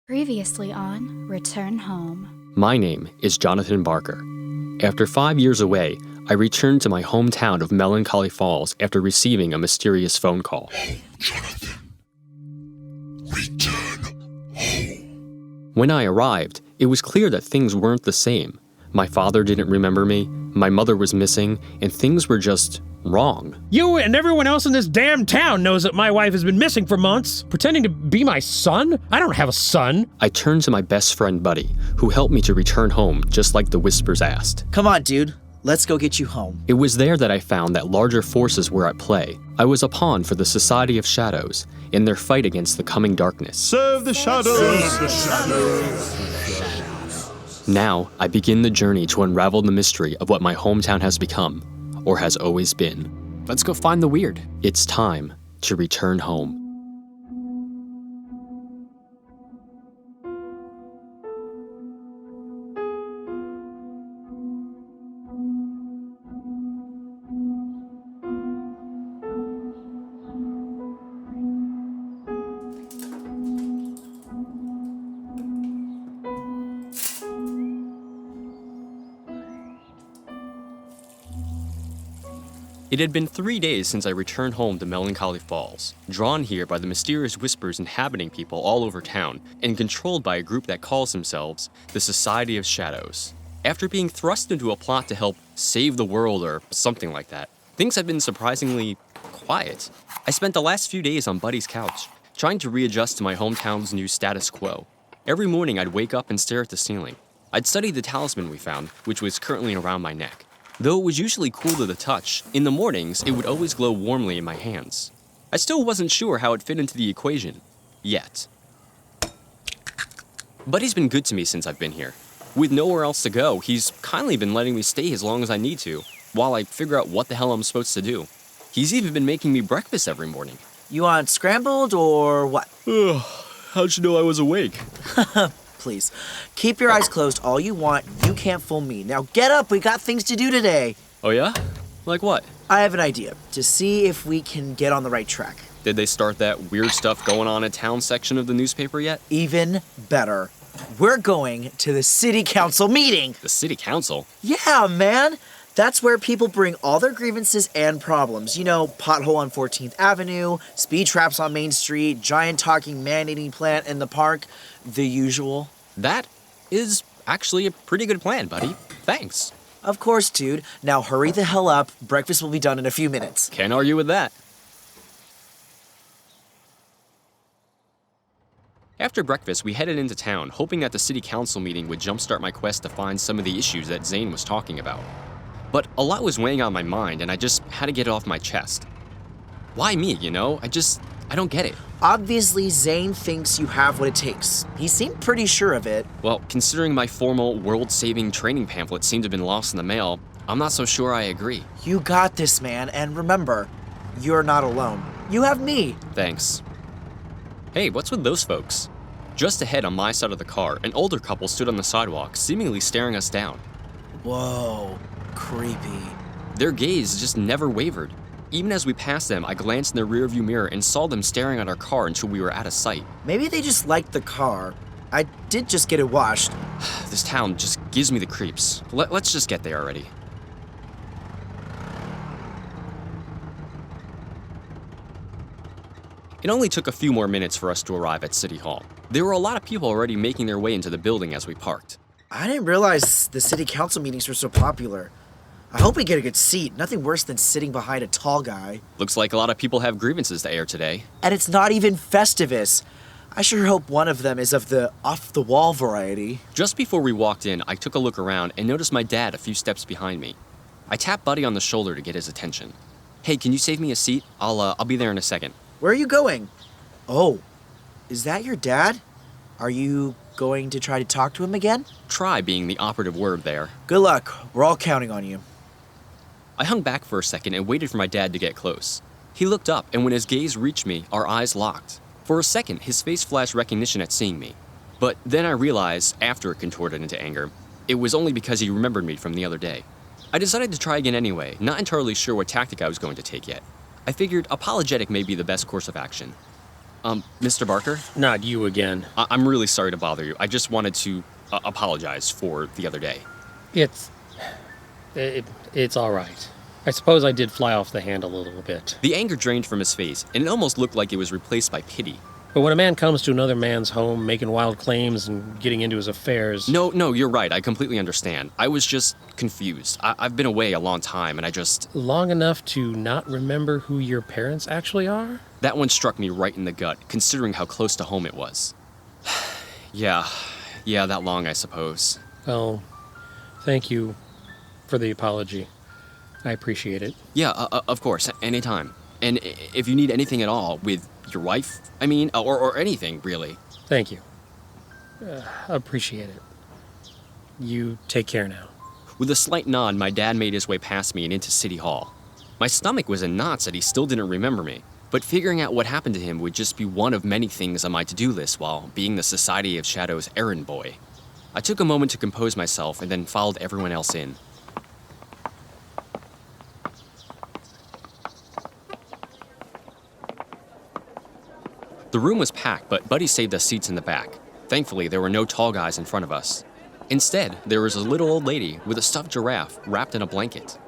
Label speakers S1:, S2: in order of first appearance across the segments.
S1: Previously on Return Home.
S2: My name is Jonathan Barker. After 5 years away, I returned to my hometown of Melancholy Falls after receiving a mysterious phone call.
S3: Jonathan. Return home.
S2: When I arrived, it was clear that things weren't the same. My father didn't remember me, my mother was missing, and things were just wrong.
S4: You and everyone else in this damn town knows that my wife has been missing for months, pretending to be my son? I don't have a son.
S2: I turned to my best friend Buddy, who helped me to return home just like the whispers asked.
S5: Come on, dude. Let's go get you home.
S2: It was there that I found that larger forces were at play. I was a pawn for the Society of Shadows in their fight against the coming darkness.
S6: Serve the shadows!
S3: Serve the shadows.
S2: Now, I begin the journey to unravel the mystery of what my hometown has become, or has always been.
S7: Let's go find the weird.
S2: It's time to return home. It had been 3 days since I returned home to Melancholy Falls, drawn here by the mysterious whispers inhabiting people all over town, and controlled by a group that calls themselves the Society of Shadows. After being thrust into a plot to help save the world or something like that, things have been surprisingly quiet. I spent the last few days on Buddy's couch, trying to readjust to my hometown's new status quo. Every morning I'd wake up and stare at the ceiling. I'd study the talisman we found, which was currently around my neck. Though it was usually cool to the touch, in the mornings it would always glow warmly in my hands. I still wasn't sure how it fit into the equation. Yet. Buddy's been good to me since I've been here. With nowhere else to go, he's kindly been letting me stay as long as I need to, while I figure out what the hell I'm supposed to do. He's even been making me breakfast every morning.
S5: You want scrambled or what?
S2: How'd you know I was awake?
S5: Please, keep your eyes closed all you want. You can't fool me. Now get up, we got things to do today.
S2: Oh yeah? Like what?
S5: I have an idea, to see if we can get on the right track.
S2: Did they start that weird stuff going on in town section of the newspaper yet?
S5: Even better. We're going to the city council meeting.
S2: The city council?
S5: Yeah, man. That's where people bring all their grievances and problems. You know, pothole on 14th Avenue, speed traps on Main Street, giant talking man-eating plant in the park, the usual.
S2: That is actually a pretty good plan, buddy. Thanks.
S5: Of course, dude. Now hurry the hell up. Breakfast will be done in a few minutes.
S2: Can't argue with that. After breakfast, we headed into town, hoping that the city council meeting would jumpstart my quest to find some of the issues that Zane was talking about. But a lot was weighing on my mind, and I just had to get it off my chest. Why me, you know? I don't get it.
S5: Obviously, Zane thinks you have what it takes. He seemed pretty sure of it.
S2: Well, considering my formal world-saving training pamphlet seemed to have been lost in the mail, I'm not so sure I agree.
S5: You got this, man, and remember, you're not alone. You have me.
S2: Thanks. Hey, what's with those folks? Just ahead on my side of the car, an older couple stood on the sidewalk, seemingly staring us down.
S5: Whoa, creepy.
S2: Their gaze just never wavered. Even as we passed them, I glanced in their rearview mirror and saw them staring at our car until we were out of sight.
S5: Maybe they just liked the car. I did just get it washed.
S2: This town just gives me the creeps. Let's just get there already. It only took a few more minutes for us to arrive at City Hall. There were a lot of people already making their way into the building as we parked.
S5: I didn't realize the city council meetings were so popular. I hope we get a good seat. Nothing worse than sitting behind a tall guy.
S2: Looks like a lot of people have grievances to air today.
S5: And it's not even Festivus. I sure hope one of them is of the off-the-wall variety.
S2: Just before we walked in, I took a look around and noticed my dad a few steps behind me. I tapped Buddy on the shoulder to get his attention. Hey, can you save me a seat? I'll be there in a second.
S5: Where are you going? Oh, is that your dad? Are you going to try to talk to him again?
S2: Try being the operative word there.
S5: Good luck. We're all counting on you.
S2: I hung back for a second and waited for my dad to get close. He looked up, and when his gaze reached me, our eyes locked. For a second, his face flashed recognition at seeing me. But then I realized, after it contorted into anger, it was only because he remembered me from the other day. I decided to try again anyway, not entirely sure what tactic I was going to take yet. I figured apologetic may be the best course of action. Mr. Barker?
S4: Not you again.
S2: I'm really sorry to bother you. I just wanted to apologize for the other day.
S4: It's all right. I suppose I did fly off the handle a little bit.
S2: The anger drained from his face, and it almost looked like it was replaced by pity.
S4: But when a man comes to another man's home, making wild claims and getting into his affairs...
S2: No, you're right. I completely understand. I was just confused. I've been away a long time, and I just...
S4: Long enough to not remember who your parents actually are?
S2: That one struck me right in the gut, considering how close to home it was. Yeah, that long, I suppose.
S4: Well, thank you for the apology. I appreciate it.
S2: Yeah, of course, anytime. And if you need anything at all with your wife, or anything, really.
S4: Thank you. Appreciate it. You take care now.
S2: With a slight nod, my dad made his way past me and into City Hall. My stomach was in knots that he still didn't remember me, but figuring out what happened to him would just be one of many things on my to-do list while being the Society of Shadows errand boy. I took a moment to compose myself and then followed everyone else in. The room was packed, but Buddy saved us seats in the back. Thankfully, there were no tall guys in front of us. Instead, there was a little old lady with a stuffed giraffe wrapped in a blanket.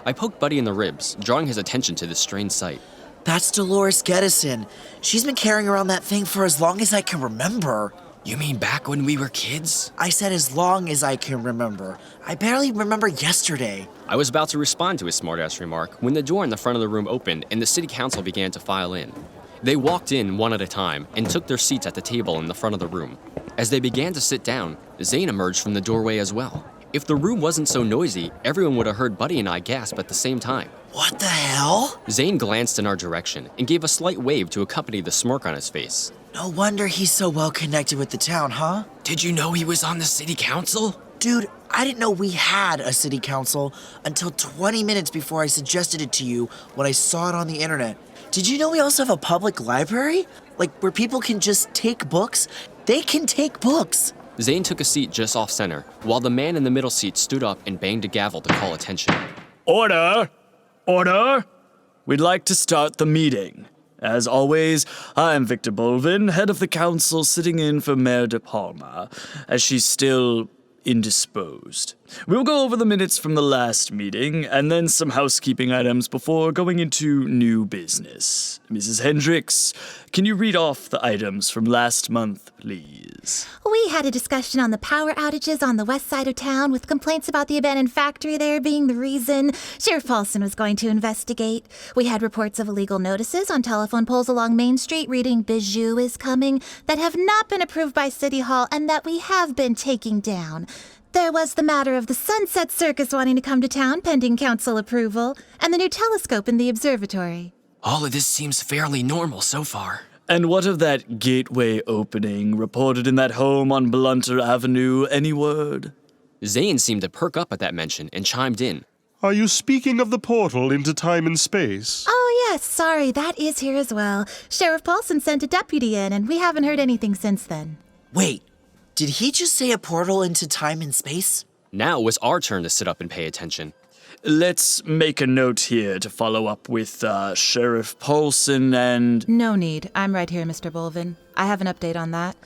S2: I poked Buddy in the ribs, drawing his attention to this strange sight.
S5: That's Dolores Geddison. She's been carrying around that thing for as long as I can remember.
S2: You mean back when we were kids?
S5: I said as long as I can remember. I barely remember yesterday.
S2: I was about to respond to his smartass remark when the door in the front of the room opened and the city council began to file in. They walked in one at a time and took their seats at the table in the front of the room. As they began to sit down, Zane emerged from the doorway as well. If the room wasn't so noisy, everyone would have heard Buddy and I gasp at the same time.
S5: What the hell?
S2: Zane glanced in our direction and gave a slight wave to accompany the smirk on his face.
S5: No wonder he's so well connected with the town, huh?
S2: Did you know he was on the city council?
S5: Dude, I didn't know we had a city council until 20 minutes before I suggested it to you when I saw it on the internet. Did you know we also have a public library? Like, where people can just take books? They can take books.
S2: Zane took a seat just off center, while the man in the middle seat stood up and banged a gavel to call attention.
S6: Order! Order! We'd like to start the meeting. As always, I'm Victor Bolvin, head of the council, sitting in for Mayor De Palma, as she's still indisposed. We'll go over the minutes from the last meeting, and then some housekeeping items before going into new business. Mrs. Hendricks, can you read off the items from last month, please?
S7: We had a discussion on the power outages on the west side of town with complaints about the abandoned factory there being the reason. Sheriff Paulson was going to investigate. We had reports of illegal notices on telephone poles along Main Street reading Bijou is coming that have not been approved by City Hall and that we have been taking down. There was the matter of the Sunset Circus wanting to come to town pending council approval, and the new telescope in the observatory.
S2: All of this seems fairly normal so far.
S6: And what of that gateway opening reported in that home on Blunter Avenue? Any word?
S2: Zane seemed to perk up at that mention and chimed in.
S3: Are you speaking of the portal into time and space?
S7: Oh, yes, sorry, that is here as well. Sheriff Paulson sent a deputy in, and we haven't heard anything since then.
S5: Wait, did he just say a portal into time and space?
S2: Now it was our turn to sit up and pay attention.
S6: Let's make a note here to follow up with Sheriff Paulson and...
S8: No need. I'm right here, Mr. Bolvin. I have an update on that.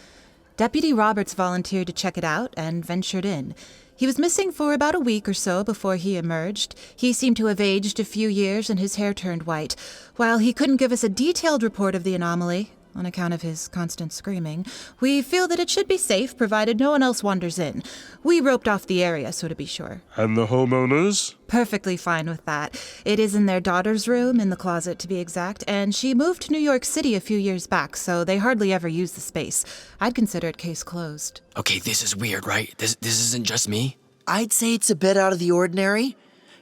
S8: Deputy Roberts volunteered to check it out and ventured in. He was missing for about a week or so before he emerged. He seemed to have aged a few years and his hair turned white. While he couldn't give us a detailed report of the anomaly, on account of his constant screaming, we feel that it should be safe provided no one else wanders in. We roped off the area, so to be sure.
S3: And the homeowners?
S8: Perfectly fine with that. It is in their daughter's room, in the closet to be exact, and she moved to New York City a few years back, so they hardly ever use the space. I'd consider it case closed.
S2: Okay, this is weird, right? This isn't just me?
S5: I'd say it's a bit out of the ordinary.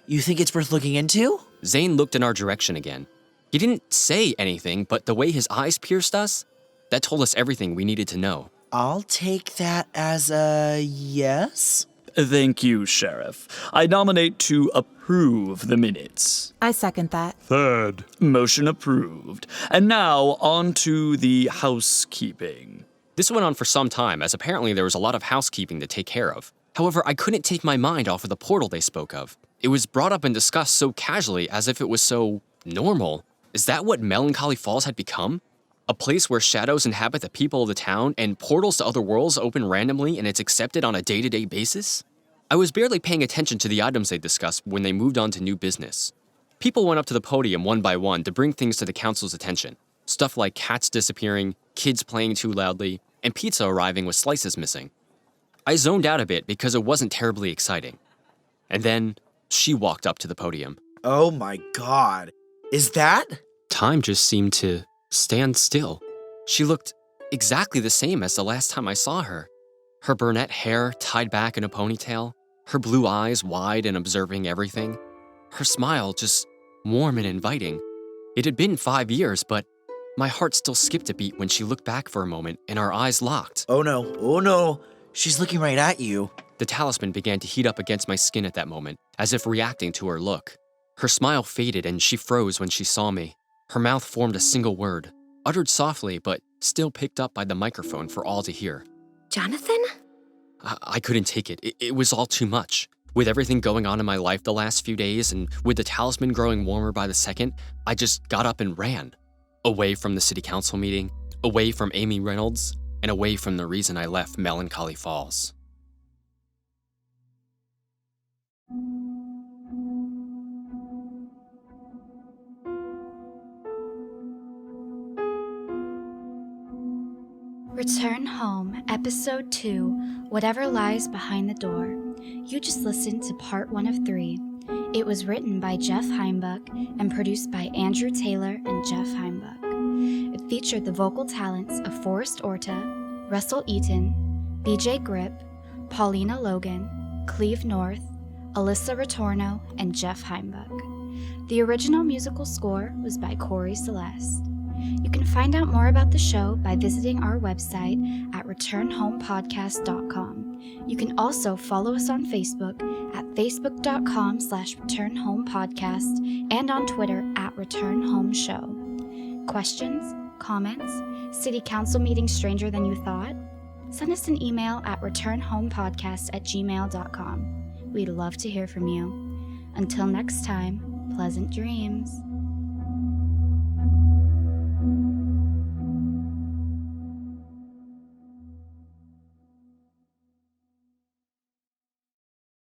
S5: You think it's worth looking into?
S2: Zane looked in our direction again. He didn't say anything, but the way his eyes pierced us, that told us everything we needed to know.
S5: I'll take that as a yes.
S6: Thank you, Sheriff. I nominate to approve the minutes.
S8: I second that.
S3: Third.
S6: Motion approved. And now, on to the housekeeping.
S2: This went on for some time, as apparently there was a lot of housekeeping to take care of. However, I couldn't take my mind off of the portal they spoke of. It was brought up and discussed so casually, as if it was so normal. Is that what Melancholy Falls had become? A place where shadows inhabit the people of the town and portals to other worlds open randomly and it's accepted on a day-to-day basis? I was barely paying attention to the items they discussed when they moved on to new business. People went up to the podium one by one to bring things to the council's attention. Stuff like cats disappearing, kids playing too loudly, and pizza arriving with slices missing. I zoned out a bit because it wasn't terribly exciting. And then she walked up to the podium.
S5: Oh my god. Is that?
S2: Time just seemed to stand still. She looked exactly the same as the last time I saw her. Her brunette hair tied back in a ponytail, her blue eyes wide and observing everything, her smile just warm and inviting. It had been 5 years, but my heart still skipped a beat when she looked back for a moment and our eyes locked.
S5: Oh no, she's looking right at you.
S2: The talisman began to heat up against my skin at that moment, as if reacting to her look. Her smile faded and she froze when she saw me. Her mouth formed a single word, uttered softly but still picked up by the microphone for all to hear.
S9: Jonathan?
S2: I couldn't take it. It was all too much. With everything going on in my life the last few days and with the talisman growing warmer by the second, I just got up and ran. Away from the city council meeting, away from Amy Reynolds, and away from the reason I left Melancholy Falls.
S1: Return Home, Episode 2, Whatever Lies Behind the Door. You just listened to Part 1 of 3. It was written by Jeff Heimbuch and produced by Andrew Taylor and Jeff Heimbuch. It featured the vocal talents of Forrest Orta, Russell Eaton, BJ Grip, Paulina Logan, Cleve North, Alyssa Rittorno, and Jeff Heimbuch. The original musical score was by Kori Celeste. You can find out more about the show by visiting our website at returnhomepodcast.com. You can also follow us on Facebook at facebook.com/returnhomepodcast and on Twitter at returnhomeshow. Questions? Comments? City council meeting stranger than you thought? Send us an email at returnhomepodcast@gmail.com. We'd love to hear from you. Until next time, pleasant dreams.